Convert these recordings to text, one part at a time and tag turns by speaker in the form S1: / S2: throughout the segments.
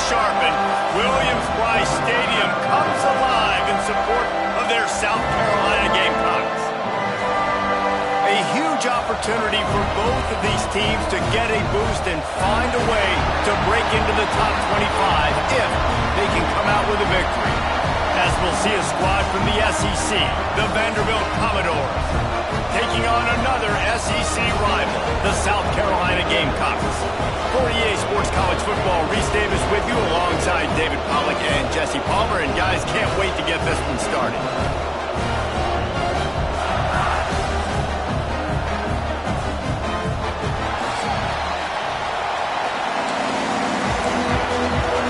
S1: sharpened, Williams-Brice Stadium comes alive in support of their South Carolina Gamecocks. A huge opportunity for both of these teams to get a boost and find a way to break into the top 25 if they can come out with a victory. As we'll see a squad from the SEC, the Vanderbilt Commodores, taking on another SEC rival, the South Carolina Gamecocks. For EA Sports College Football, Reese Davis with you alongside David Pollack and Jesse Palmer. And guys, can't wait to get this one started.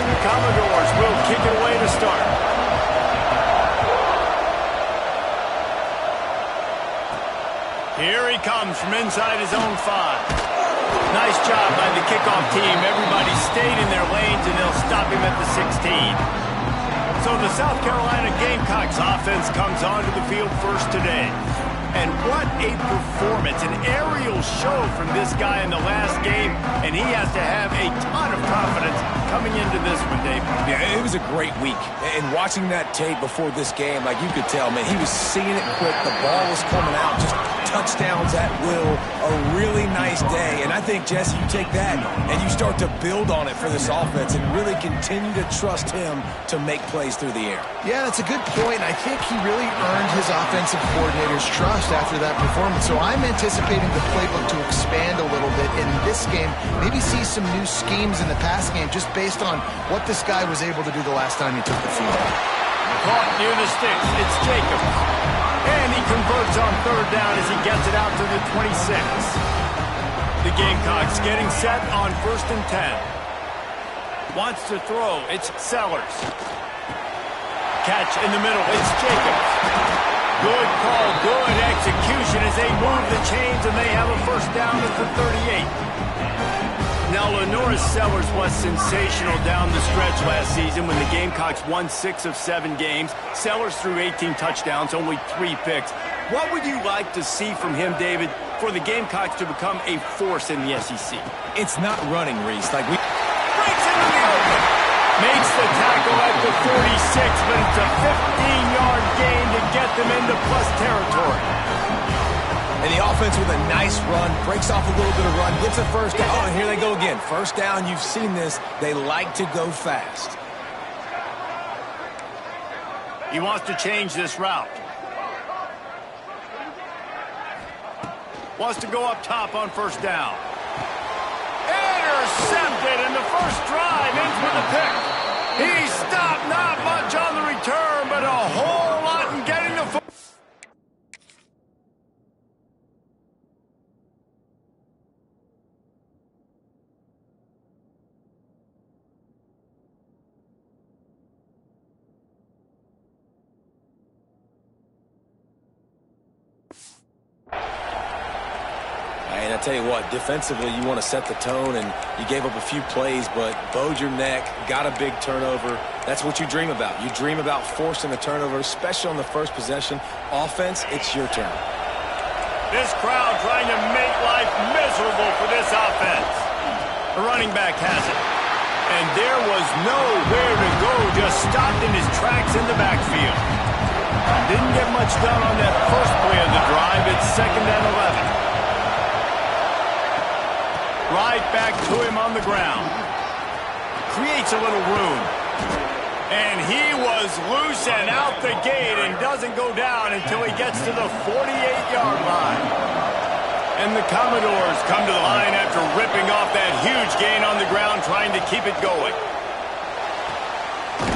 S1: The Commodores will kick it away to start. Here he comes from inside his own 5. Nice job by the kickoff team. Everybody stayed in their lanes, and they'll stop him at the 16. So the South Carolina Gamecocks offense comes onto the field first today. And what a performance, an aerial show from this guy in the last game, and he has to have a ton of confidence coming into this one, Dave.
S2: Yeah, it was a great week. And watching that tape before this game, like you could tell, man, he was seeing it quick. The ball was coming out, just touchdowns at will. A really nice day. And I think, Jesse, you take that and you start to build on it for this offense and really continue to trust him to make plays through the air.
S3: Yeah, that's a good point. I think he really earned his offensive coordinator's trust after that performance. So I'm anticipating the playbook to expand a little bit in this game. Maybe see some new schemes in the pass game just based on what this guy was able to do the last time he took the field.
S1: Caught near the sticks. It's Jacobs. And he converts on third down as he gets it out to the 26. The Gamecocks getting set on 1st and 10. Wants to throw. It's Sellers. Catch in the middle. It's Jacobs. Good call, good execution as they move the chains and they have a first down at the 38. Now, Lenoris Sellers was sensational down the stretch last season when the Gamecocks won 6 of 7 games. Sellers threw 18 touchdowns, only 3 picks. What would you like to see from him, David, for the Gamecocks to become a force in the SEC?
S2: It's not running, Reese. Like we
S1: breaks into the open. Makes the tackle at the 46, but it's a 15-yard gain to get them into plus territory.
S2: And the offense with a nice run, breaks off a little bit of run, gets a first down. Oh, and here they go again. First down, you've seen this. They like to go fast.
S1: He wants to change this route. Wants to go up top on first down. Intercepted, and the first drive ends with a pick. He stopped, not much on the return, but a whole lot in getting the football.
S2: And I tell you what, defensively, you want to set the tone, and you gave up a few plays, but bowed your neck, got a big turnover. That's what you dream about. You dream about forcing a turnover, especially on the first possession. Offense, it's your turn.
S1: This crowd trying to make life miserable for this offense. The running back has it. And there was nowhere to go, just stopped in his tracks in the backfield. Didn't get much done on that first play of the drive. It's 2nd and 11. Right back to him on the ground. Creates a little room. And he was loose and out the gate and doesn't go down until he gets to the 48-yard line. And the Commodores come to the line after ripping off that huge gain on the ground, trying to keep it going.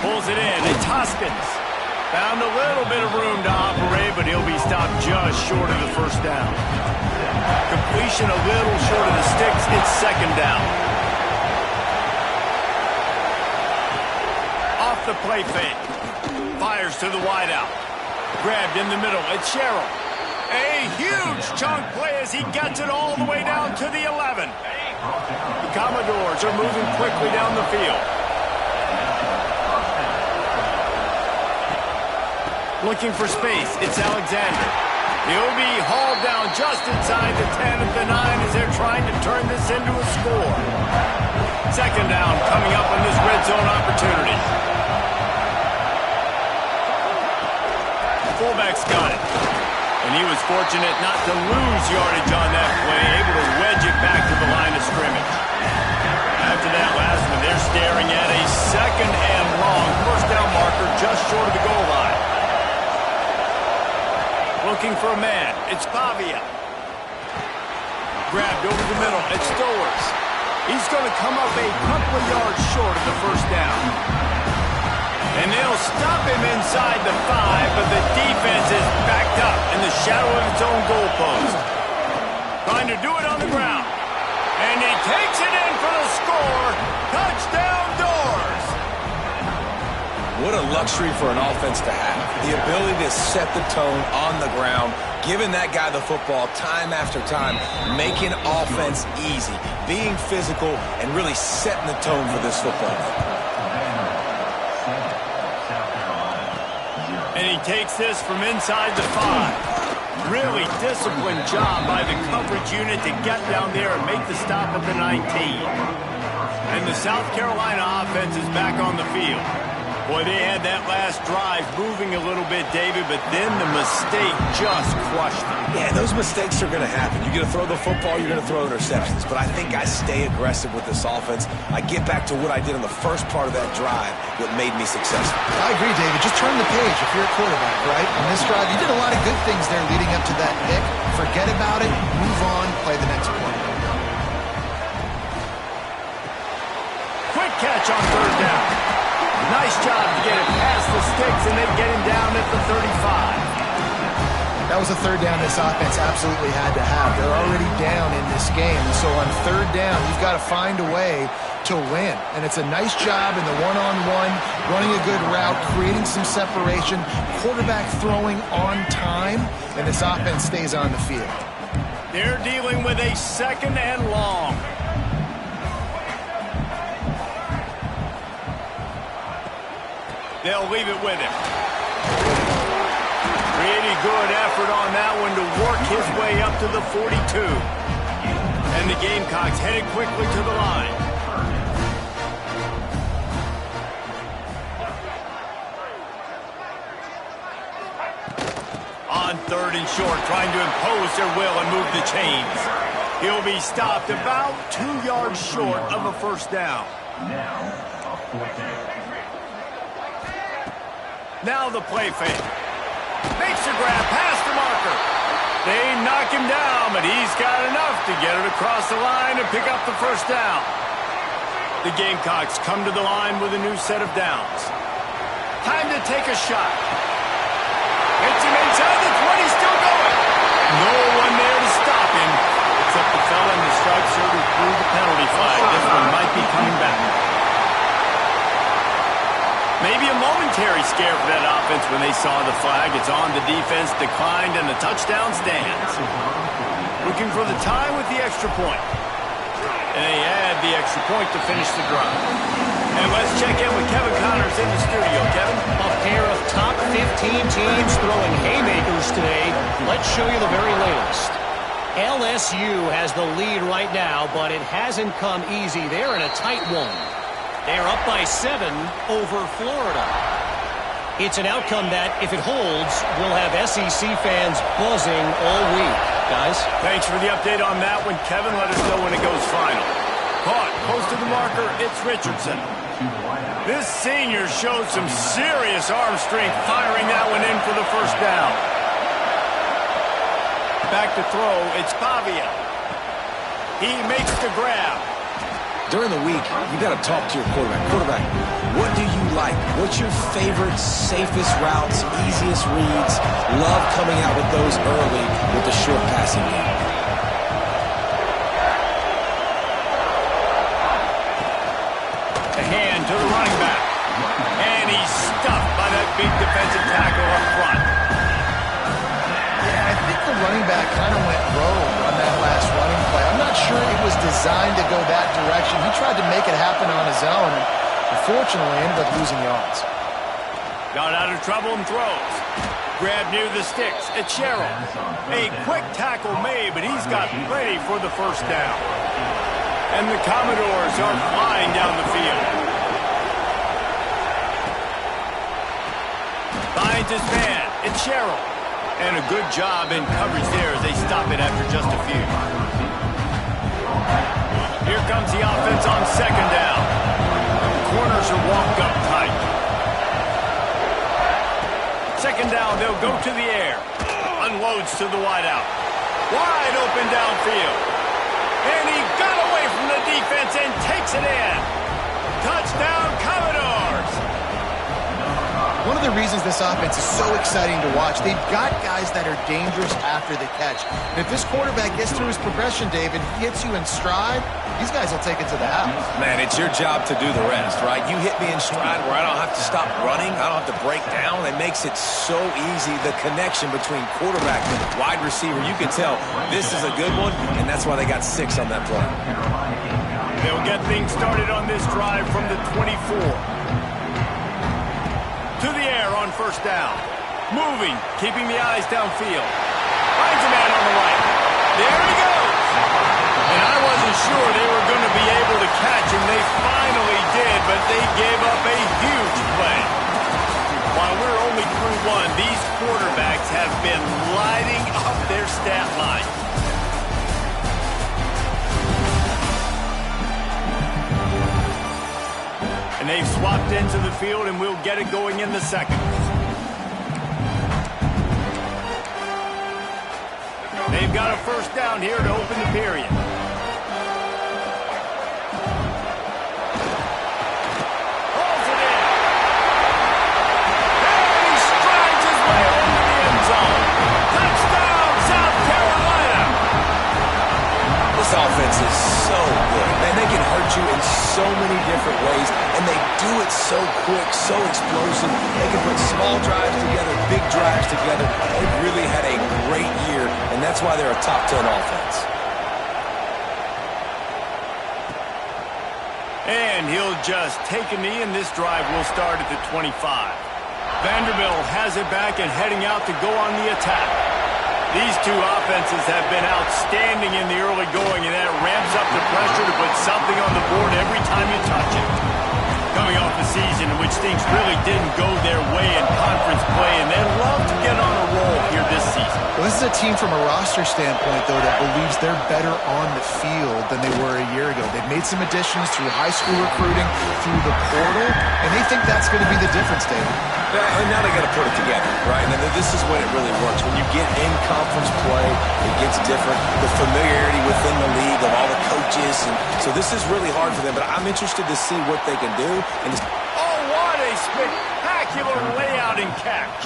S1: Pulls it in. It's Hoskins. Found a little bit of room to operate, but he'll be stopped just short of the first down. Completion a little short of the sticks. It's 2nd down. Off the play fake. Fires to the wideout. Grabbed in the middle. It's Sherrill. A huge chunk play as he gets it all the way down to the 11. The Commodores are moving quickly down the field. Looking for space. It's Alexander. He'll be hauled down just inside the 10 at the 9 as they're trying to turn this into a score. Second down coming up on this red zone opportunity. Fullback's got it. And he was fortunate not to lose yardage on that play, able to wedge it back to the line of scrimmage. After that last one, they're staring at a second and long. First down marker just short of the goal line. Looking for a man. It's Pavia. Grabbed over the middle. It's Stowers. He's going to come up a couple of yards short of the first down. And they'll stop him inside the 5, but the defense is backed up in the shadow of its own goalpost. Trying to do it on the ground. And he takes it in for the score. Touchdown, Doors.
S2: What a luxury for an offense to have. The ability to set the tone on the ground, giving that guy the football time after time, making offense easy, being physical, and really setting the tone for this football game.
S1: And he takes this from inside the 5. Really disciplined job by the coverage unit to get down there and make the stop at the 19. And the South Carolina offense is back on the field. Boy, they had that last drive moving a little bit, David, but then the mistake just crushed them.
S2: Yeah, those mistakes are going to happen. You're going to throw the football, you're going to throw interceptions. But I think I stay aggressive with this offense. I get back to what I did in the first part of that drive, what made me successful.
S3: I agree, David. Just turn the page if you're a quarterback, right? On this drive, you did a lot of good things there leading up to that pick. Forget about it, move on, play the next play.
S1: Quick catch on third down. Nice job to get it past the sticks, and they get him down at the 35.
S3: That was a third down this offense absolutely had to have. They're already down in this game. So on third down, you've got to find a way to win. And it's a nice job in the one-on-one, running a good route, creating some separation, quarterback throwing on time, and this offense stays on the field.
S1: They're dealing with a second and long. They'll leave it with him. Pretty good effort on that one to work his way up to the 42. And the Gamecocks headed quickly to the line. On third and short, trying to impose their will and move the chains. He'll be stopped about 2 yards short of a first down. Now the play fake. Makes the grab past the marker. They knock him down, but he's got enough to get it across the line and pick up the first down. The Gamecocks come to the line with a new set of downs. Time to take a shot. Hits him inside the 20, still going. No one there to stop him, except the fella in the striped shirt who threw the penalty flag. This one might be coming back. Maybe a momentary scare for that offense when they saw the flag. It's on, the defense declined, and the touchdown stands. Looking for the tie with the extra point. And they add the extra point to finish the drive. And let's check in with Kevin Connors in the studio. Kevin?
S4: A pair of top 15 teams throwing haymakers today. Let's show you the very latest. LSU has the lead right now, but it hasn't come easy. They're in a tight one. They're up by 7 over Florida. It's an outcome that, if it holds, will have SEC fans buzzing all week. Guys?
S1: Thanks for the update on that one, Kevin. Let us know when it goes final. Caught close to the marker, it's Richardson. This senior showed some serious arm strength firing that one in for the first down. Back to throw, it's Pavia. He makes the grab.
S2: During the week, you got to talk to your quarterback. Quarterback, what do you like? What's your favorite, safest routes, easiest reads? Love coming out with those early with the short passing game.
S1: A hand to the running back. And he's stuffed by that big defensive tackle up front.
S3: Yeah, I think the running back kind of went rogue on that last running play. I'm not sure it was designed to go that direction. He tried to make it happen on his own, and unfortunately ended up losing yards.
S1: Got out of trouble and throws. Grab near the sticks. It's Sherrill. A quick tackle made, but he's got plenty for the first down. And the Commodores are flying down the field. Finds his man. It's Sherrill. And a good job in coverage there as they stop it after just a few. Here comes the offense on second down. The corners are walked up tight. Second down, they'll go to the air. Unloads to the wideout. Wide open downfield. And he got away from the defense and takes it in. Touchdown, Commodores!
S3: One of the reasons this offense is so exciting to watch, they've got guys that are dangerous after the catch. And if this quarterback gets through his progression, David, he hits you in stride, these guys will take it to the house.
S2: Man, it's your job to do the rest, right? You hit me in stride where I don't have to stop running. I don't have to break down. It makes it so easy, the connection between quarterback and wide receiver. You can tell this is a good one, and that's why they got 6 on that play.
S1: They'll get things started on this drive from the 24. To the air on first down. Moving, keeping the eyes downfield. Finds a man on the right. There he goes. And I wasn't sure they were going to be able to catch him. They finally did, but they gave up a huge play. While we're only through one, these quarterbacks have been lighting up their stat line. And they've swapped into the field, and we'll get it going in the second. They've got a first down here to open the period. Holds it in. And he strides his way into the end zone. Touchdown, South Carolina!
S2: This offense is so good. Man, they can hurt you in so many different ways, and they do it so quick, so explosive. They can put small drives together, big drives together. They've really had a great year, and that's why they're a top 10 offense.
S1: And he'll just take a knee, and this drive will start at the 25. Vanderbilt has it back and heading out to go on the attack. These two offenses have been outstanding in the early going, and that ramps up the pressure to put something on the board every time you touch it. Coming off a season in which things really didn't go their way in conference play, and they'd love to get on a roll here this season.
S3: Well, this is a team from a roster standpoint, though, that believes they're better on the field than they were a year ago. They've made some additions through high school recruiting, through the portal, and they think that's going to be the difference, David.
S2: And now they got to put it together, right? And this is when it really works. When you get in conference play, it gets different. The familiarity within the league of all the coaches. And so this is really hard for them. But I'm interested to see what they can do. And
S1: oh, what a spectacular layout and catch.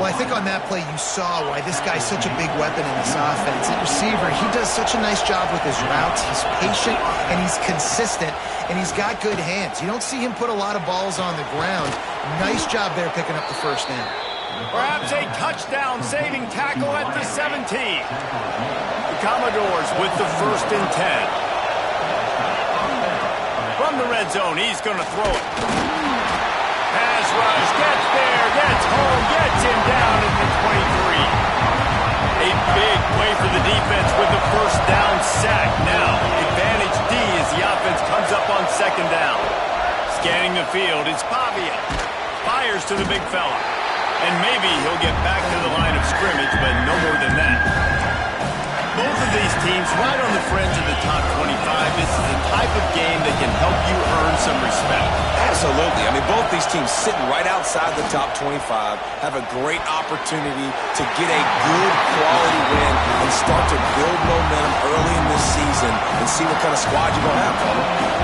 S3: Well, I think on that play you saw why this guy's such a big weapon in this offense. At receiver, he does such a nice job with his routes. He's patient, and he's consistent, and he's got good hands. You don't see him put a lot of balls on the ground. Nice job there picking up the first down.
S1: Perhaps a touchdown-saving tackle at the 17. The Commodores with the 1st and 10. From the red zone, he's going to throw it. Pass rush, gets there, gets home, gets him down at the 23. A big play for the defense with the first down sack. Now, advantage D as the offense comes up on second down. Scanning the field, it's Pavia. Fires to the big fella. And maybe he'll get back to the line of scrimmage, but no more than that. Both of these teams right on the fringe of the top 25. This is the type of game that can help you earn some respect.
S2: Absolutely. I mean, both these teams sitting right outside the top 25 have a great opportunity to get a good quality win and start to build momentum early in this season and see what kind of squad you're going to have, Paul.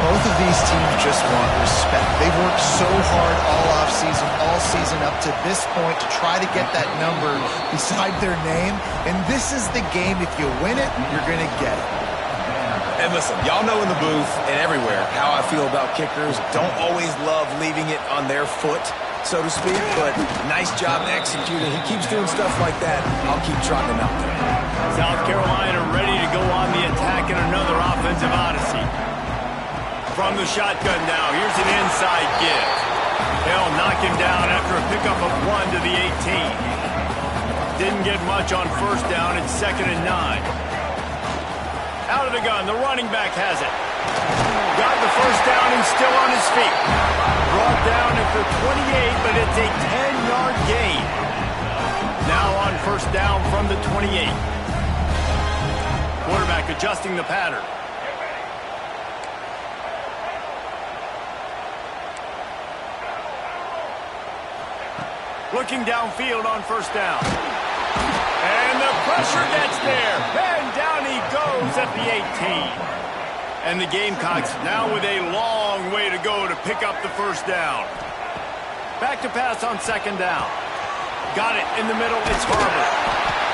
S3: Both of these teams just want respect. They've worked so hard all offseason, all season up to this point to try to get that number beside their name. And this is the game. If you win it, you're going to get it.
S2: And listen, y'all know in the booth and everywhere how I feel about kickers. Don't always love leaving it on their foot, so to speak, but nice job executing. He keeps doing stuff like that. I'll keep trotting him out there.
S1: South Carolina ready to go on the attack in another offensive odyssey. From the shotgun now, here's an inside give. They'll knock him down after a pickup of 1 to the 18. Didn't get much on first down. It's 2nd and 9. Out of the gun. The running back has it. Got the first down and still on his feet. Brought down at the 28, but it's a 10-yard gain. Now on first down from the 28. Quarterback adjusting the pattern. Looking downfield on first down. And the pressure gets there. And down he goes at the 18. And the Gamecocks now with a long way to go to pick up the first down. Back to pass on second down. Got it in the middle. It's Harbour.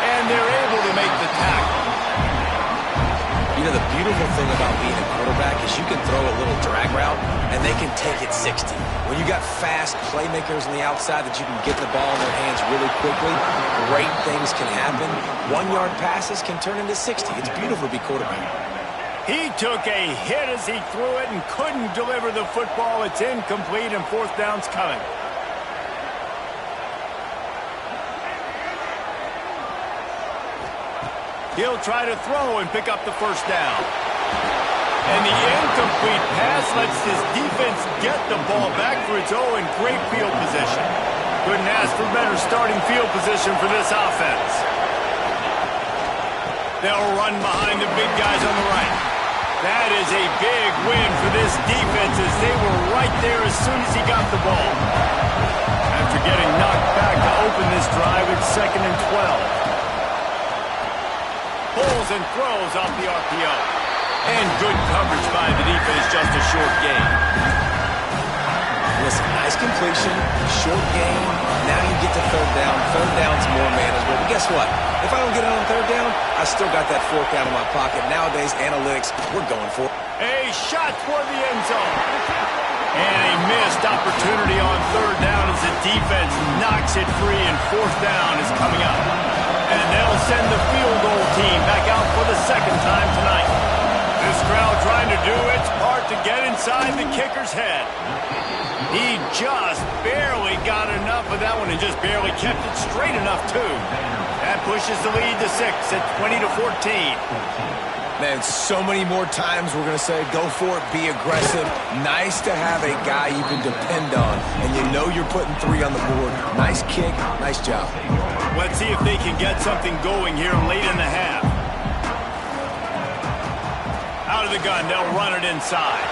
S1: And they're able to make the tackle.
S2: You know, the beautiful thing about being a quarterback is you can throw a little drag route, and they can take it 60. When you got fast playmakers on the outside that you can get the ball in their hands really quickly, great things can happen. 1-yard passes can turn into 60. It's beautiful to be quarterback.
S1: He took a hit as he threw it and couldn't deliver the football. It's incomplete, and fourth down's coming. He'll try to throw and pick up the first down. And the incomplete pass lets his defense get the ball back for its own great field position. Couldn't ask for better starting field position for this offense. They'll run behind the big guys on the right. That is a big win for this defense as they were right there as soon as he got the ball. After getting knocked back to open this drive, it's 2nd and 12. Pulls and throws off the RPO. And good coverage by the defense, just a short gain.
S2: Listen, nice completion, short gain. Now you get to third down. Third down's more manageable. But guess what? If I don't get it on third down, I still got that fork out of my pocket. Nowadays, analytics, we're going for it.
S1: A shot toward the end zone. And a missed opportunity on third down as the defense knocks it free, and fourth down is coming up. And they'll send the field goal team back out for the second time tonight. This crowd trying to do its part to get inside the kicker's head. He just barely got enough of that one and just barely kept it straight enough, too. That pushes the lead to 6 at 20-14.
S2: Man, so many more times we're going to say, go for it, be aggressive. Nice to have a guy you can depend on, and you know you're putting 3 on the board. Nice kick, nice job.
S1: Let's see if they can get something going here late in the half. Out of the gun, they'll run it inside.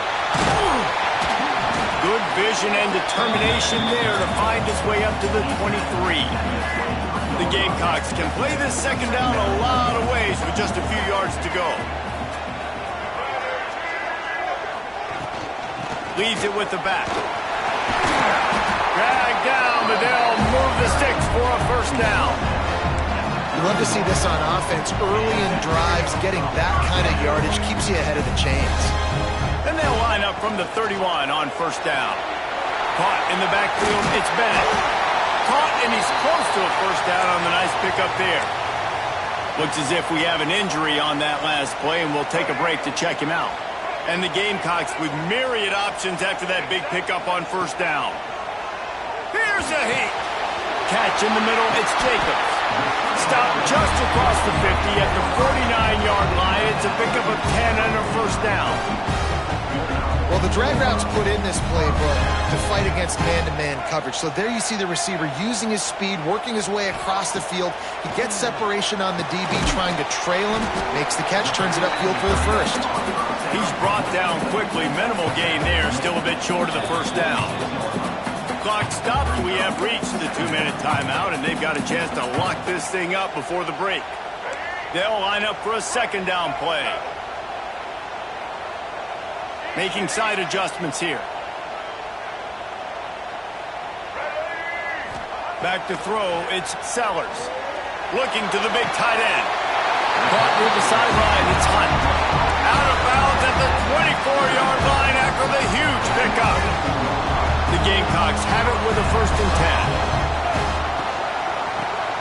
S1: Good vision and determination there to find his way up to the 23. The Gamecocks can play this second down a lot of ways with just a few yards to go. Leaves it with the back. Dragged down, but they'll move the sticks for a first down.
S3: You love to see this on offense. Early in drives, getting that kind of yardage keeps you ahead of the chains.
S1: Then they'll line up from the 31 on first down. Caught in the backfield, it's Bennett. Caught, and he's close to a first down on the nice pickup there. Looks as if we have an injury on that last play, and we'll take a break to check him out. And the Gamecocks with myriad options after that big pickup on first down. Here's a heat. Catch in the middle, it's Jacobs. Stopped just across the 50 at the 49-yard line. It's a pickup of 10 and a first down.
S3: Well, the drag route's put in this playbook to fight against man-to-man coverage. So there you see the receiver using his speed, working his way across the field. He gets separation on the DB, trying to trail him, makes the catch, turns it upfield for the first.
S1: He's brought down quickly. Minimal gain there, still a bit short of the first down. Clock stopped. We have reached the 2-minute timeout, and they've got a chance to lock this thing up before the break. They'll line up for a second down play. Making side adjustments here. Back to throw, it's Sellers. Looking to the big tight end. Caught near the sideline, it's Hunt. Out of bounds at the 24-yard line after the huge pickup. The Gamecocks have it with a 1st and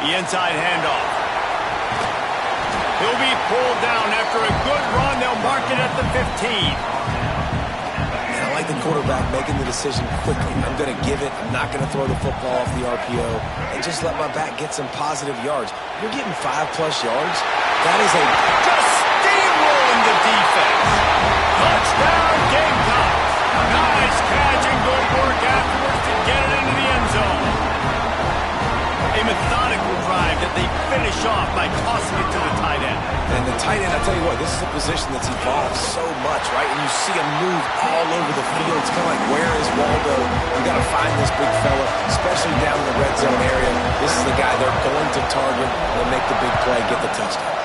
S1: 10. The inside handoff. He'll be pulled down after a good run. They'll mark it at the 15.
S2: I like the quarterback making the decision quickly. I'm going to give it. I'm not going to throw the football off the RPO and just let my back get some positive yards. You're getting 5+ yards. That is a...
S1: Just steamrolling the defense. Touchdown, Gamecocks. Nice catch and good work afterwards to get it into the end zone. A methodical drive that they finish off by tossing it to the tight end.
S2: And the tight end, I'll tell you what, this is a position that's evolved so much, right? And you see him move all over the field. It's kind of like, where is Waldo? You got to find this big fella, especially down in the red zone area. This is the guy they're going to target and make the big play, get the touchdown.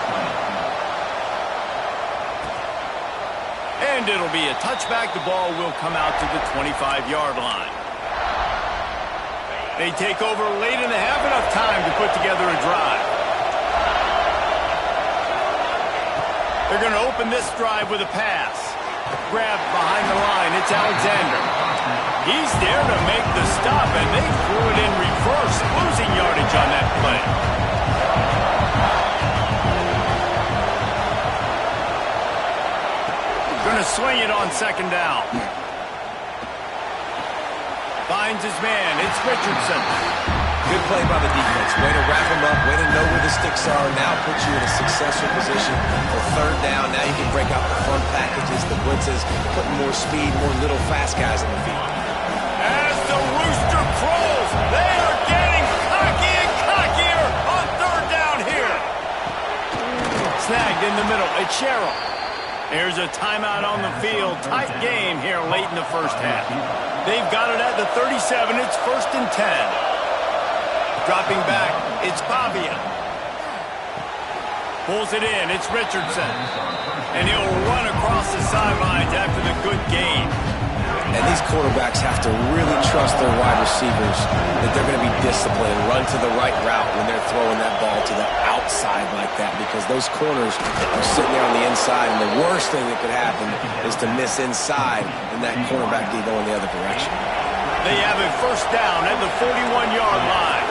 S1: And it'll be a touchback. The ball will come out to the 25-yard line. They take over late in the half, enough time to put together a drive. They're going to open this drive with a pass. Grabbed behind the line, it's Alexander. He's there to make the stop, and they threw it in reverse, losing yardage on that play. Going to swing it on second down. Finds his man. It's Richardson.
S2: Good play by the defense. Way to wrap him up. Way to know where the sticks are. Now puts you in a successful position for third down. Now you can break out the front packages, the blitzes, putting more speed, more little fast guys in the field.
S1: As the rooster crows, they are getting cocky and cockier on third down here. Snagged in the middle. It's Sherrill. Here's a timeout on the field. Tight game here late in the first half. They've got it at the 37. It's 1st and 10. Dropping back, it's Pavia. Pulls it in, it's Richardson. And he'll run across the sidelines after the good gain.
S2: And these quarterbacks have to really trust their wide receivers that they're going to be disciplined and run to the right route when they're throwing that ball to the outside like that, because those corners are sitting there on the inside, and the worst thing that could happen is to miss inside and that cornerback be going the other direction.
S1: They have a first down at the 41-yard line.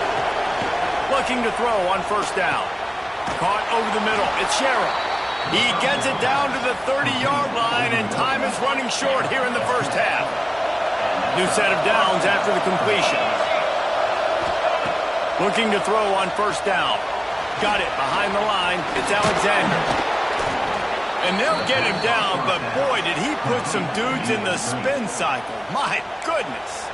S1: Looking to throw on first down. Caught over the middle. It's Sherrill. He gets it down to the 30-yard line, and time is running short here in the first half. New set of downs after the completion. Looking to throw on first down. Got it behind the line. It's Alexander. And they'll get him down, but boy, did he put some dudes in the spin cycle. My goodness.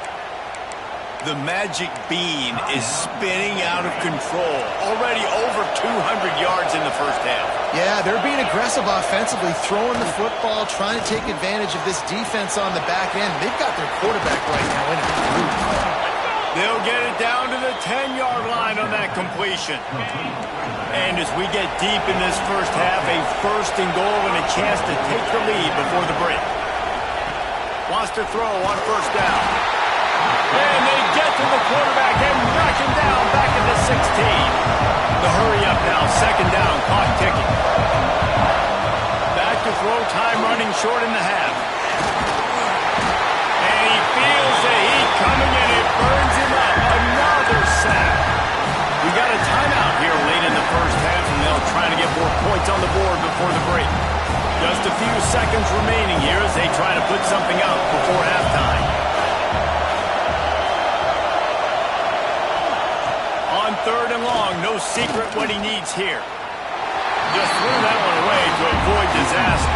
S1: The magic bean is spinning out of control. Already over 200 yards in the first half.
S3: Yeah, they're being aggressive offensively, throwing the football, trying to take advantage of this defense on the back end. They've got their quarterback right now in a group.
S1: They'll get it down to the 10-yard line on that completion. And as we get deep in this first half, a first and goal and a chance to take the lead before the break. Wants to throw on first down. And they get to the quarterback and knock him down back at the 16. The hurry up now, second down, clock ticking. Back to throw, time running short in the half. And he feels the heat coming and it burns him up. Another sack. We got a timeout here late in the first half, and they'll try to get more points on the board before the break. Just a few seconds remaining here as they try to put something up before halftime. On third and long, no secret what he needs here. Just threw that one away to avoid disaster.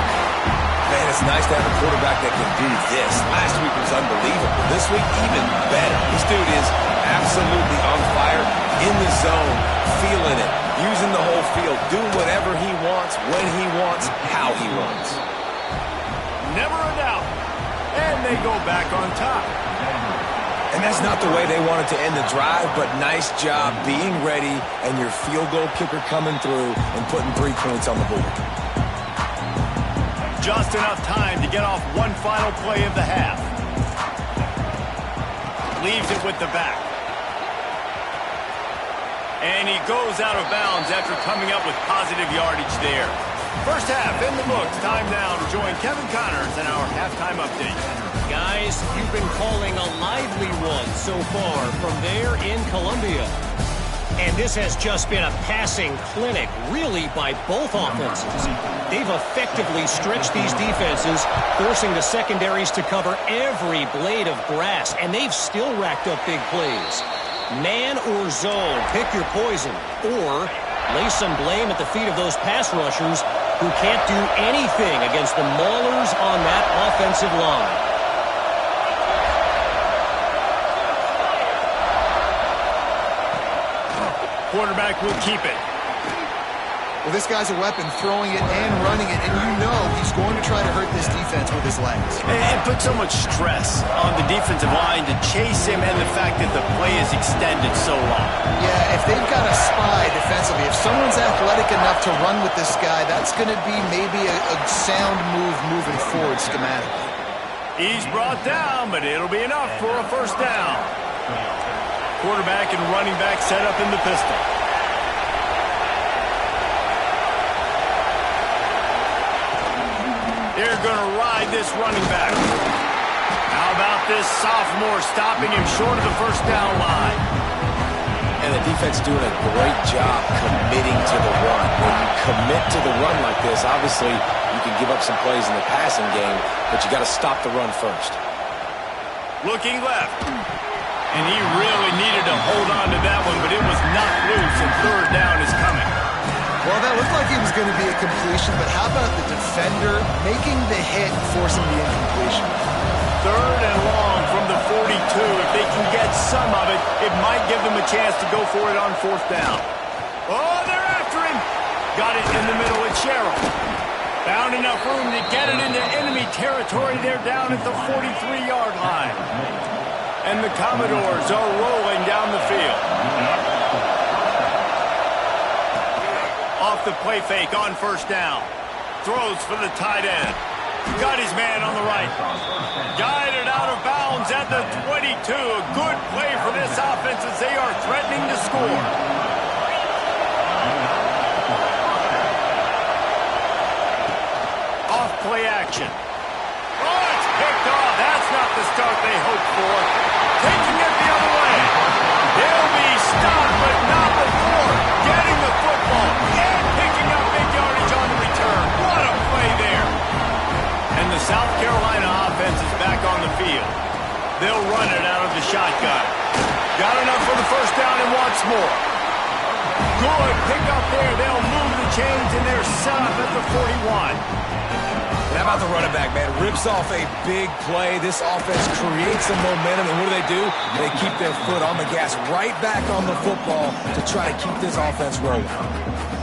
S2: Man, it's nice to have a quarterback that can do this. Last week was unbelievable. This week, even better. This dude is absolutely on fire, in the zone, feeling it, using the whole field, doing whatever he wants, when he wants, how he wants.
S1: Never a doubt. And they go back on top.
S2: And that's not the way they wanted to end the drive, but nice job being ready and your field goal kicker coming through and putting 3 points on the board.
S1: Just enough time to get off one final play of the half. Leaves it with the back. And he goes out of bounds after coming up with positive yardage there. First half in the books. Time now to join Kevin Connors in our halftime update.
S4: Guys, you've been calling a lively one so far from there in Columbia. And this has just been a passing clinic, really, by both offenses. They've effectively stretched these defenses, forcing the secondaries to cover every blade of grass, and they've still racked up big plays. Man or zone, pick your poison, or lay some blame at the feet of those pass rushers who can't do anything against the maulers on that offensive line.
S1: Quarterback will keep it.
S3: Well, this guy's a weapon, throwing it and running it, and you know he's going to try to hurt this defense with his legs.
S1: And put so much stress on the defensive line to chase him, and the fact that the play is extended so long.
S3: Yeah, if they've got a spy defensively, if someone's athletic enough to run with this guy, that's going to be maybe a sound move moving forward schematically.
S1: He's brought down, but it'll be enough for a first down. Quarterback and running back set up in the pistol. They're going to ride this running back. How about this sophomore stopping him short of the first down line?
S2: And the defense doing a great job committing to the run. When you commit to the run like this, obviously you can give up some plays in the passing game, but you got to stop the run first.
S1: Looking left. And he really needed to hold on to that one, but it was knocked loose, and third down is coming.
S3: Well, that looked like it was going to be a completion, but how about the defender making the hit and forcing the incompletion?
S1: Third and long from the 42. If they can get some of it, it might give them a chance to go for it on fourth down. Oh, they're after him. Got it in the middle with Sherrill. Found enough room to get it into enemy territory. They're down at the 43-yard line. And the Commodores are rolling down the field. Off the play fake on first down. Throws for the tight end. Got his man on the right. Guided out of bounds at the 22. A good play for this offense as they are threatening to score. Off play action. Oh, it's picked off. That's not the start they hoped for. Taking it the other way. They'll be stopped, but not before getting the football and picking up big yardage on the return. What a play there. And the South Carolina offense is back on the field. They'll run it out of the shotgun. Got enough for the first down and wants more. Good pick up there. They'll move the chains, and they're set up at the 41.
S2: How about the running back, man? Rips off a big play. This offense creates some momentum, and what do? They keep their foot on the gas right back on the football to try to keep this offense rolling.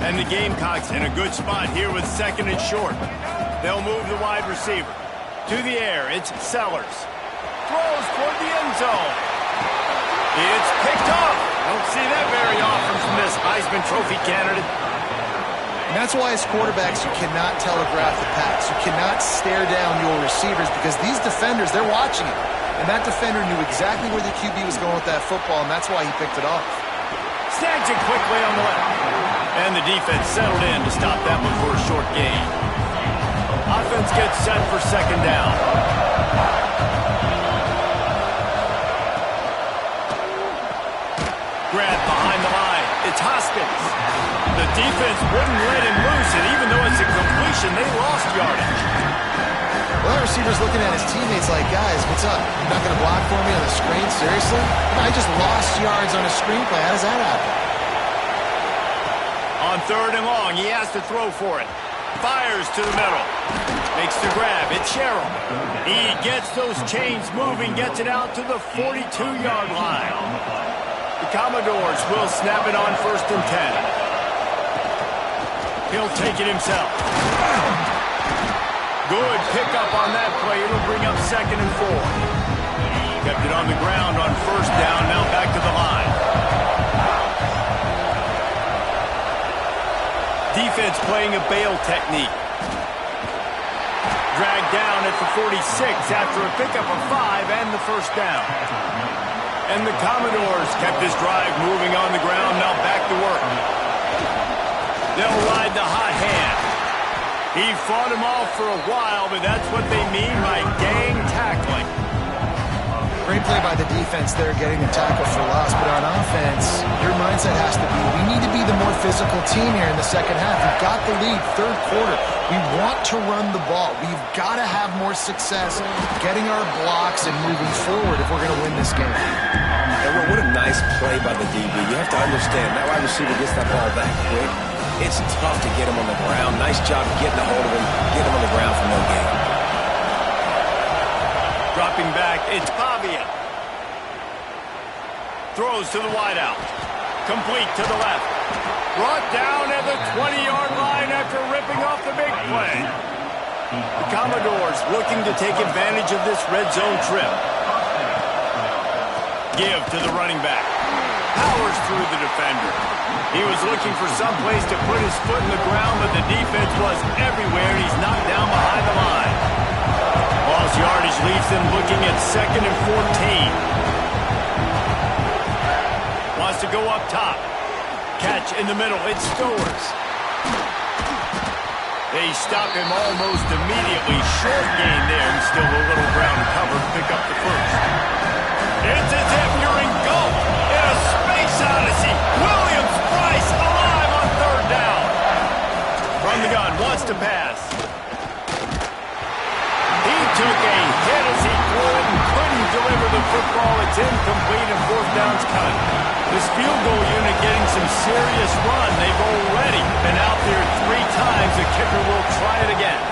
S1: And the Gamecocks in a good spot here with second and short. They'll move the wide receiver. To the air, it's Sellers. Throws toward the end zone. It's picked off. Don't see that very often from this Heisman Trophy candidate.
S3: And that's why as quarterbacks you cannot telegraph the pass. You cannot stare down your receivers because these defenders, they're watching it. And that defender knew exactly where the QB was going with that football, and that's why he picked it off.
S1: Snags it quickly on the left. And the defense settled in to stop that one for a short gain. Offense gets set for second down. Grab behind the line. It's Hoskins. The defense wouldn't let him loose, and even though it's a completion, they lost yardage.
S3: Well, that receiver's looking at his teammates like, guys, what's up? You're not going to block for me on the screen? Seriously? I just lost yards on a screenplay. How does that happen?
S1: On third and long, he has to throw for it. Fires to the middle. Makes the grab. It's Sherrill. He gets those chains moving, gets it out to the 42-yard line. The Commodores will snap it on first and 10. He'll take it himself. Good pickup on that play. It'll bring up second and 4. Kept it on the ground on first down. Now back to the line. Defense playing a bail technique. Dragged down at the 46 after a pickup of 5 and the first down. And the Commodores kept this drive moving on the ground. Now back to work. They'll ride the hot hand. He fought him off for a while, but that's what they mean by gang tackling.
S3: Great play by the defense there, getting the tackle for loss. But on offense, your mindset has to be, we need to be the more physical team here in the second half. We've got the lead, third quarter. We want to run the ball. We've got to have more success getting our blocks and moving forward if we're going to win this game.
S2: And what a nice play by the DB. You have to understand, that wide receiver gets that ball back quick. it's tough to get him on the ground. Nice job getting a hold of him, getting him on the ground for no gain.
S1: Dropping back, it's Pavia. Throws to the wideout. Complete to the left. Brought down at the 20-yard line after ripping off the big play. The Commodores looking to take advantage of this red zone trip. Give to the running back. Powers through the defender. He was looking for some place to put his foot in the ground, but the defense was everywhere, and he's knocked down behind the line. Lost yardage leaves them looking at 2nd and 14. Wants to go up top. Catch in the middle. It's Stowers. They stop him almost immediately. Short gain there, and still a little ground cover to pick up the first. It's as if you're engulfed in a space odyssey. Williams-Brice alive on 3rd down. From the gun, wants to pass. He took a hit as he threw it and couldn't deliver the football. It's incomplete and 4th down's cut. This field goal unit getting some serious run. They've already been out there 3 times. The kicker will try it again.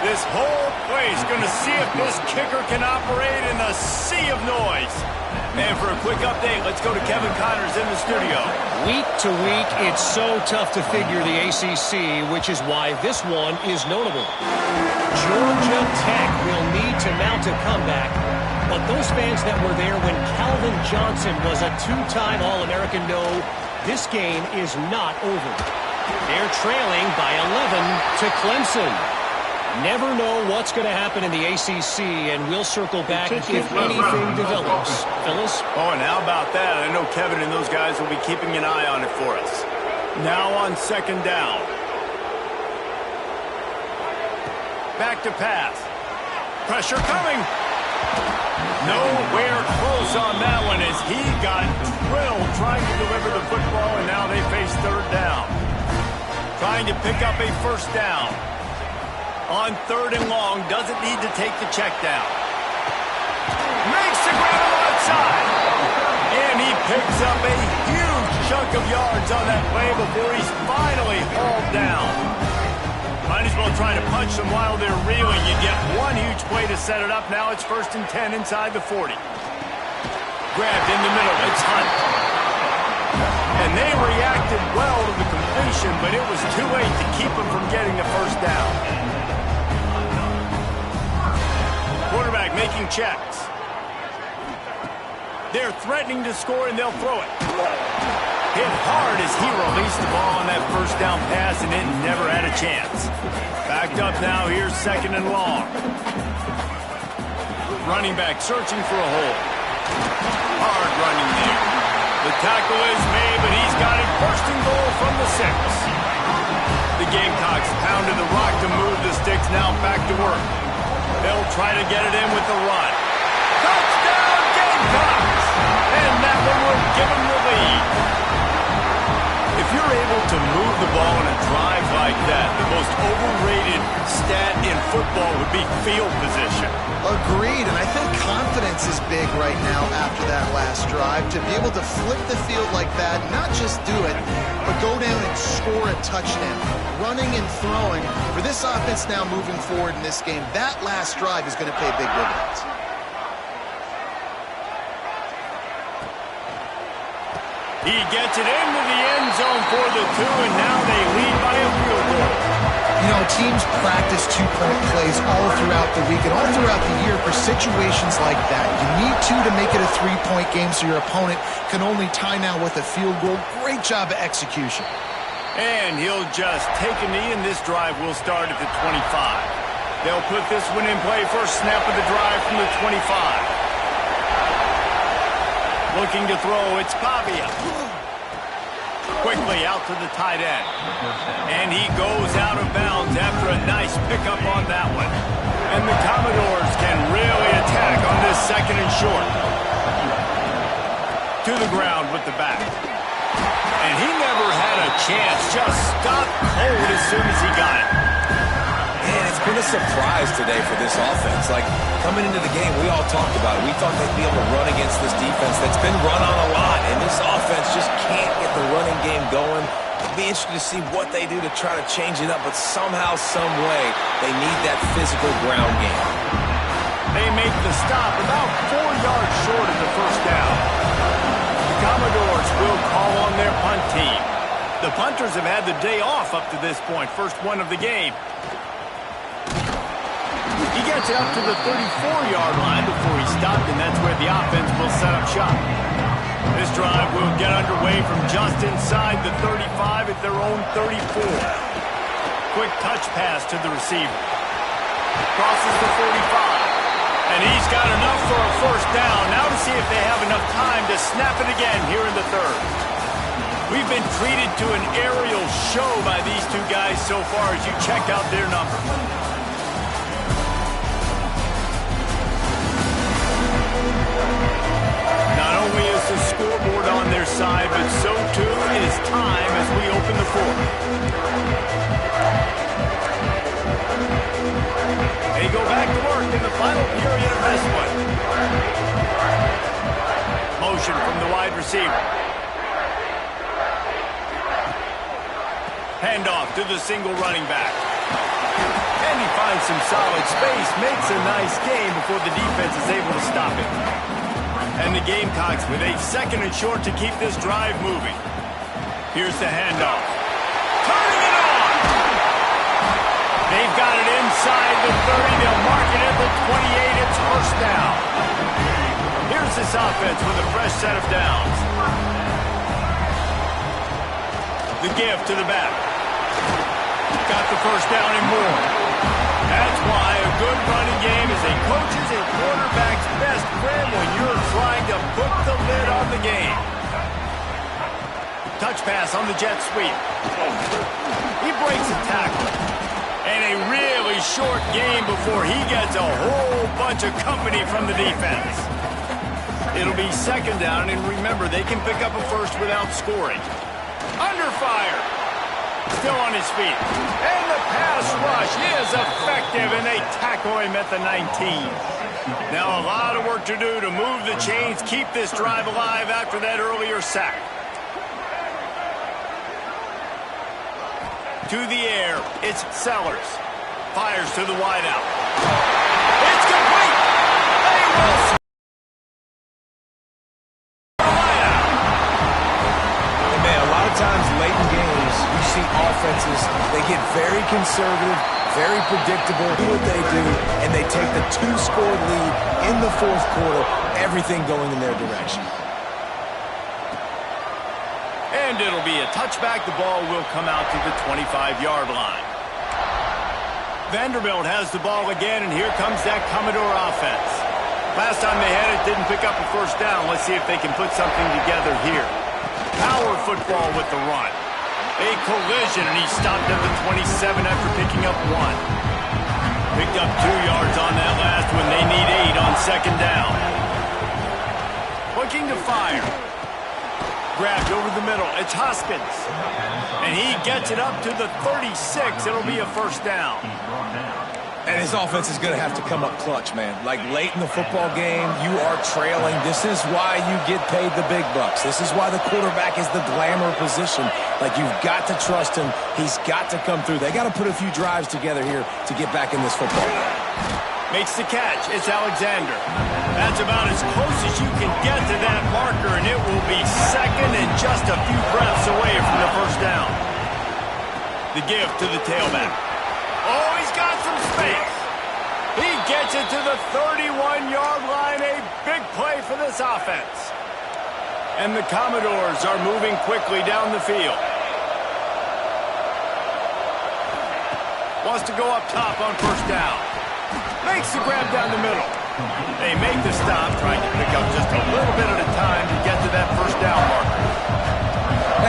S1: This whole play is going to see if this kicker can operate in the sea of noise. And for a quick update, let's go to Kevin Connors in the studio.
S4: Week to week, it's so tough to figure the ACC, which is why this one is notable. Georgia Tech will need to mount a comeback, but those fans that were there when Calvin Johnson was a 2-time All-American know this game is not over. They're trailing by 11 to Clemson. Never know what's going to happen in the ACC, and we'll circle back if anything develops. Phyllis?
S1: Oh, and how about that? I know Kevin and those guys will be keeping an eye on it for us. Now on 2nd down. Back to pass. Pressure coming. Nowhere close on that one as he got drilled trying to deliver the football, and now they face 3rd down. Trying to pick up a 1st down. On 3rd and long, doesn't need to take the check down. Makes the grab outside. And he picks up a huge chunk of yards on that play before he's finally hauled down. Might as well try to punch them while they're reeling. You get one huge play to set it up. Now it's 1st and 10 inside the 40. Grabbed in the middle. It's Hunt. And they reacted well to the completion, but it was too late to keep them from getting the 1st down. Quarterback making checks. They're threatening to score, and they'll throw it. Hit hard as he released the ball on that 1st down pass, and it never had a chance. Backed up now. Here's 2nd and long. Running back searching for a hole. Hard running there. The tackle is made, but he's got it 1st and goal from the 6. The Gamecocks pounded the rock to move the sticks. Now back to work. They'll try to get it in with the run. Touchdown, Gamecocks! And that one will give them the lead. If you're able to move the ball in a drive like that, the most overrated stat in football would be field position.
S3: Agreed, and I think confidence is big right now after that last drive. To be able to flip the field like that, not just do it, but go down and score a touchdown. Running and throwing. For this offense now moving forward in this game, that last drive is going to pay big dividends.
S1: He gets it into the end zone for the 2, and now they lead by a field goal.
S3: You know, teams practice 2-point plays all throughout the week and all throughout the year for situations like that. You need to make it a 3-point game so your opponent can only tie now with a field goal. Great job of execution.
S1: And he'll just take a knee, and this drive will start at the 25. They'll put this one in play. First snap of the drive from the 25. Looking to throw, it's Pavia. Quickly out to the tight end. And he goes out of bounds after a nice pickup on that one. And the Commodores can really attack on this 2nd and short. To the ground with the back. And he never had a chance. Just stopped cold as soon as he got it.
S2: And it's been a surprise today for this offense. Like, coming into the game, we all talked about it. We thought they'd be able to run against this defense that's been run on a lot, and this offense just can't get the running game going. It'll be interesting to see what they do to try to change it up, but somehow, some way, they need that physical ground game.
S1: They make the stop about 4 yards short of the first down. The Commodores will call on their punt team. The punters have had the day off up to this point, first one of the game. He gets it up to the 34-yard line before he stopped, and that's where the offense will set up shop. This drive will get underway from just inside the 35 at their own 34. Quick touch pass to the receiver. Crosses the 45. And he's got enough for a first down. Now to see if they have enough time to snap it again here in the third. We've been treated to an aerial show by these two guys so far as you check out their numbers. Not only is the scoreboard on their side, but so too is time as we open the fourth. They go back to work in the final period of this one. Motion from the wide receiver. Handoff to the single running back. And he finds some solid space, makes a nice gain before the defense is able to stop him. And the Gamecocks with a second and short to keep this drive moving. Here's the handoff. Turning it on! They've got it inside the 30. They'll mark it at the 28. It's first down. Here's this offense with a fresh set of downs. The give to the back. Got the first down and more. That's why a good running game is a coach's and quarterback's best friend when you're trying to put the lid on the game. Touch pass on the jet sweep. He breaks a tackle. And a really short game before he gets a whole bunch of company from the defense. It'll be second down, and remember, they can pick up a first without scoring. Under fire. Still on his feet. And the pass rush is effective, and they tackle him at the 19. Now a lot of work to do to move the chains, keep this drive alive after that earlier sack. To the air, it's Sellers. Fires to the wideout. It's complete! They will
S2: times late in games, you see offenses, they get very conservative, very predictable, do what they do, and they take the 2-score lead in the fourth quarter, everything going in their direction.
S1: And it'll be a touchback. The ball will come out to the 25-yard line. Vanderbilt has the ball again, and here comes that Commodore offense. Last time they had it, didn't pick up a first down. Let's see if they can put something together here. Power football with the run. A collision, and he stopped at the 27 after picking up 1. Picked up 2 yards on that last one. They need 8 on second down. Looking to fire. Grabbed over the middle. It's Hoskins. And he gets it up to the 36. It'll be a first down.
S2: And his offense is going to have to come up clutch, man. Like, late in the football game, you are trailing. This is why you get paid the big bucks. This is why the quarterback is the glamour position. Like, you've got to trust him. He's got to come through. They got to put a few drives together here to get back in this football game.
S1: Makes the catch. It's Alexander. That's about as close as you can get to that marker, and it will be second and just a few breaths away from the first down. The give to the tailback. Oh, he's got some space. He gets it to the 31-yard line. A big play for this offense. And the Commodores are moving quickly down the field. Wants to go up top on first down. Makes the grab down the middle. They make the stop, trying to pick up just a little bit at a time to get to that first down marker.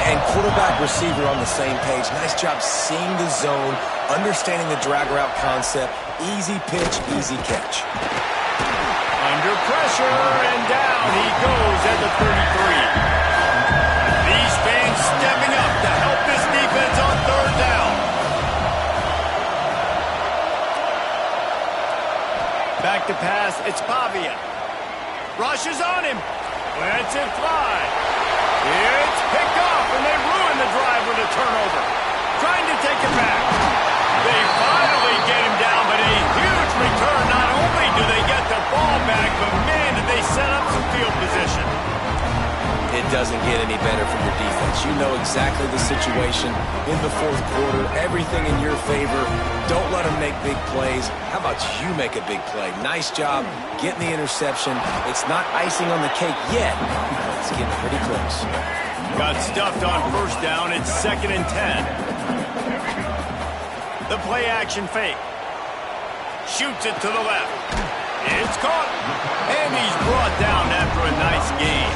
S2: And quarterback receiver on the same page. Nice job seeing the zone, understanding the drag route concept. Easy pitch, easy catch.
S1: Under pressure, and down he goes at the 33. These fans stepping up to help this defense on third down. to pass. It's Pavia. Rushes on him. Lets it fly. It's picked off, and they ruin the drive with a turnover. Trying to take it back. They finally get him down, but a huge return. Not only do they get the ball back, but man, did they set up some field position.
S2: It doesn't get any better for your defense. You know exactly the situation in the fourth quarter. Everything in your favor. Don't let them make big plays. How about you make a big play? Nice job getting the interception. It's not icing on the cake yet, but it's getting pretty close.
S1: Got stuffed on first down. It's 2nd and 10. The play action fake. Shoots it to the left. It's caught. And he's brought down after a nice gain.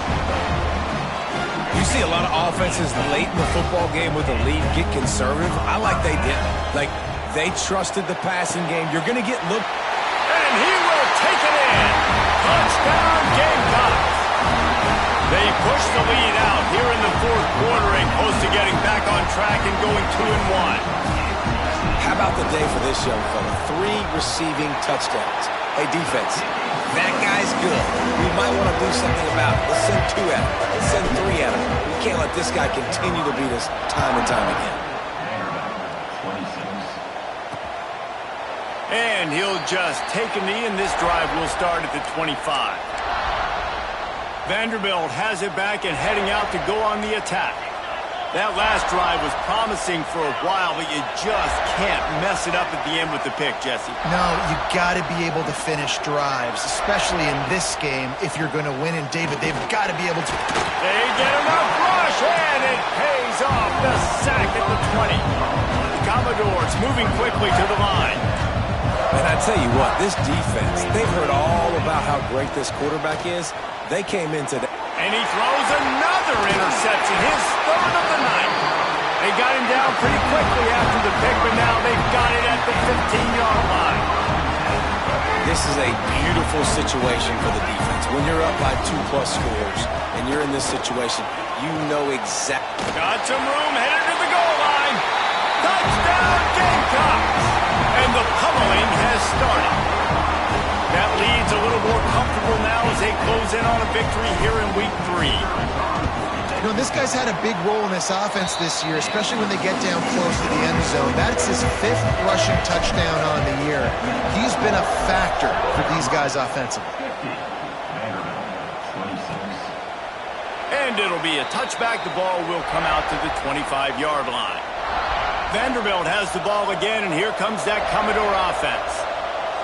S2: You see a lot of offenses late in the football game with a lead get conservative. I like they did. Like, they trusted the passing game. You're going to get looked.
S1: And he will take it in. Touchdown, Gamecocks. They push the lead out here in the fourth quarter and close to getting back on track and going 2-1.
S2: How about the day for this young fella? 3 receiving touchdowns. Hey, defense, that guy's good. We might want to do something about it. Let's send 2 at him. Let's send 3 at him. We can't let this guy continue to beat us time and time again.
S1: And he'll just take a knee, and this drive will start at the 25. Vanderbilt has it back and heading out to go on the attack. That last drive was promising for a while, but you just can't mess it up at the end with the pick, Jesse.
S3: No, you got to be able to finish drives, especially in this game. If you're going to win, and David, they've got to be able to.
S1: They get enough rush, and it pays off. The sack at the 20. The Commodores moving quickly to the line.
S2: And I tell you what, this defense, they've heard all about how great this quarterback is. They came into the...
S1: And he throws another interception, his 3rd of the night. They got him down pretty quickly after the pick, but now they've got it at the 15-yard line.
S2: This is a beautiful situation for the defense. When you're up by 2+ scores and you're in this situation, you know exactly.
S1: Got some room, headed to the goal line. Touchdown, Gamecocks! And the pummeling has started. That lead's a little more comfortable now as they close in on a victory here in week 3.
S3: You know, this guy's had a big role in this offense this year, especially when they get down close to the end zone. That's his 5th rushing touchdown on the year. He's been a factor for these guys offensively.
S1: And it'll be a touchback. The ball will come out to the 25-yard line. Vanderbilt has the ball again, and here comes that Commodore offense.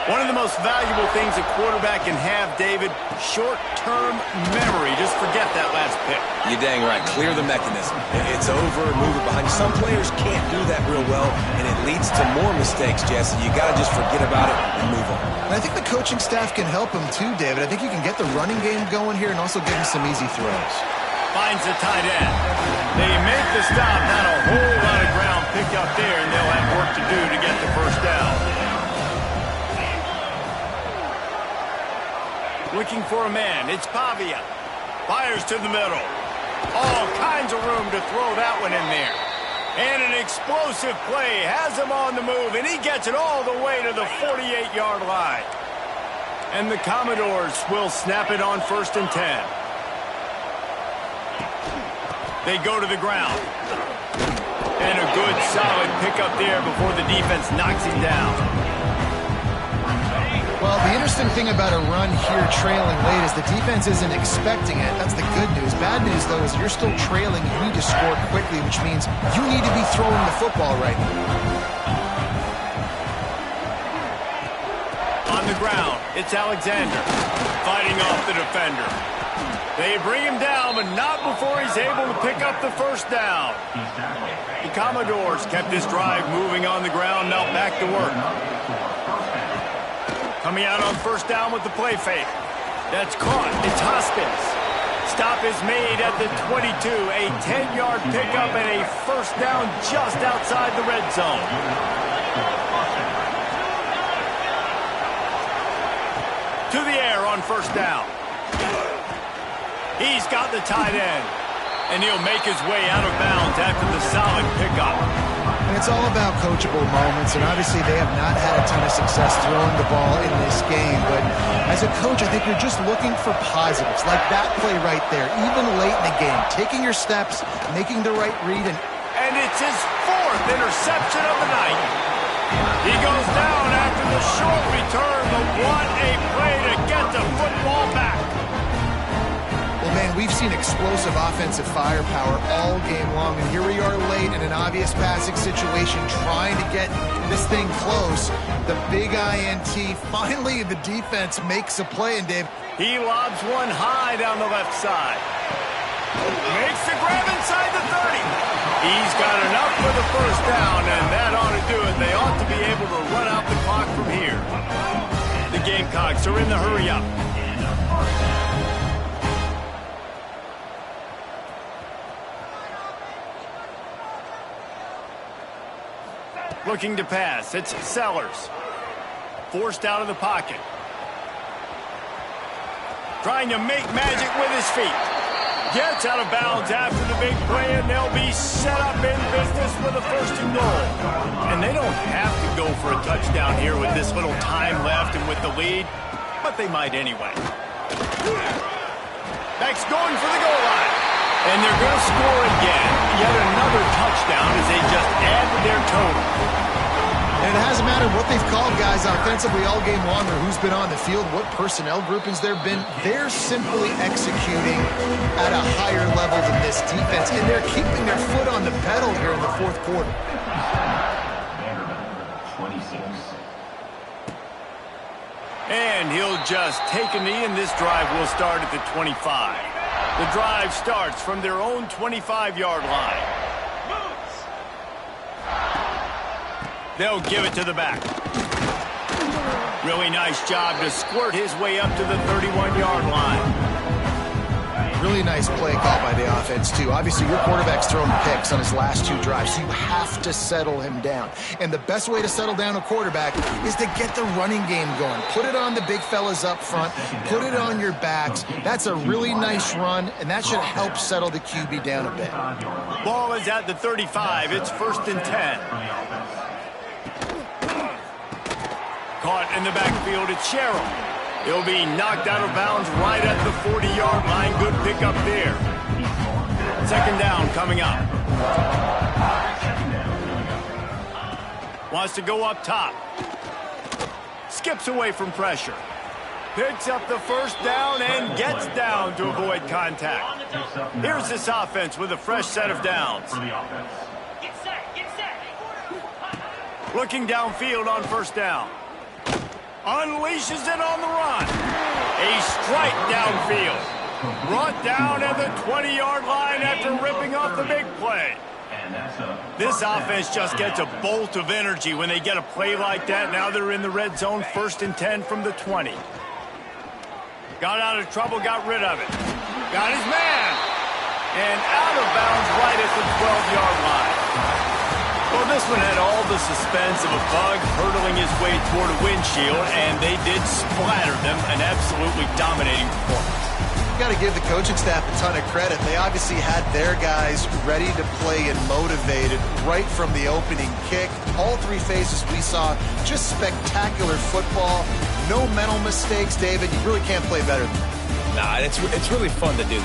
S1: One of the most valuable things a quarterback can have, David, short-term memory. Just forget that last pick.
S2: You're dang right. Clear the mechanism. It's over, move it behind you. Some players can't do that real well, and it leads to more mistakes, Jesse. You got to just forget about it and move on.
S3: And I think the coaching staff can help him too, David. I think you can get the running game going here and also give him some easy throws.
S1: Finds the tight end. They make the stop. Not a whole lot of ground picked up there, and they'll have work to do to get the first down. Looking for a man. It's Pavia. Fires to the middle. All kinds of room to throw that one in there. And an explosive play has him on the move, and he gets it all the way to the 48-yard line. And the Commodores will snap it on 1st and 10. They go to the ground. And a good, solid pickup there before the defense knocks him down.
S3: Well, the interesting thing about a run here trailing late is the defense isn't expecting it. That's the good news. Bad news, though, is you're still trailing. You need to score quickly, which means you need to be throwing the football right now.
S1: On the ground, it's Alexander fighting off the defender. They bring him down, but not before he's able to pick up the first down. The Commodores kept this drive moving on the ground, now back to work. Coming out on first down with the play fake. That's caught. It's Hoskins. Stop is made at the 22. A 10-yard pickup and a first down just outside the red zone. To the air on first down. He's got the tight end. And he'll make his way out of bounds after the solid pickup.
S3: And it's all about coachable moments, and obviously they have not had a ton of success throwing the ball in this game. But as a coach, I think you're just looking for positives, like that play right there, even late in the game, taking your steps, making the right read.
S1: And it's his 4th interception of the night. He goes down after the short return, but what a play to get the football back.
S3: Well, man, we've seen explosive offensive firepower all game long, and here we are late in an obvious passing situation trying to get this thing close. The big INT, finally the defense makes a play, and Dave,
S1: he lobs one high down the left side. Makes the grab inside the 30. He's got enough for the first down, and that ought to do it. They ought to be able to run out the clock from here. The Gamecocks are in the hurry-up. Looking to pass. It's Sellers. Forced out of the pocket. Trying to make magic with his feet. Gets out of bounds after the big play, and they'll be set up in business with a 1st and goal. And they don't have to go for a touchdown here with this little time left and with the lead, but they might anyway. Beck's going for the goal line. And they're going to score again. Yet another touchdown as they just add to their total.
S3: and it hasn't mattered what they've called guys offensively all game long or who's been on the field, what personnel groupings there have been. They're simply executing at a higher level than this defense, and they're keeping their foot on the pedal here in the 4th quarter.
S5: Vanderbilt, 26.
S1: And he'll just take a knee, and this drive will start at the 25. The drive starts from their own 25-yard line. They'll give it to the back. Really nice job to squirt his way up to the 31-yard line.
S3: Really nice play call by the offense, too. Obviously, your quarterback's thrown picks on his last 2 drives, so you have to settle him down. And the best way to settle down a quarterback is to get the running game going. Put it on the big fellas up front. Put it on your backs. That's a really nice run, and that should help settle the QB down a bit.
S1: Ball is at the 35. It's 1st and 10. Caught in the backfield, it's Sherrill. He'll be knocked out of bounds right at the 40-yard line. Good pickup there. 2nd down coming up. Wants to go up top. Skips away from pressure. Picks up the 1st down and gets down to avoid contact. Here's this offense with a fresh set of downs. Looking downfield on 1st down. Unleashes it on the run. A strike downfield. Brought down at the 20-yard line after ripping off the big play. This offense just gets a bolt of energy when they get a play like that. Now they're in the red zone, 1st and 10 from the 20. Got out of trouble, got rid of it. Got his man. And out of bounds right at the 12-yard line. Well, this one had all the suspense of a bug hurtling his way toward a windshield, and they did splatter them. An absolutely dominating performance.
S3: Got to give the coaching staff a ton of credit. They obviously had their guys ready to play and motivated right from the opening kick. All 3 phases we saw, just spectacular football. No mental mistakes, David. You really can't play better than that.
S2: Nah, it's really fun to do.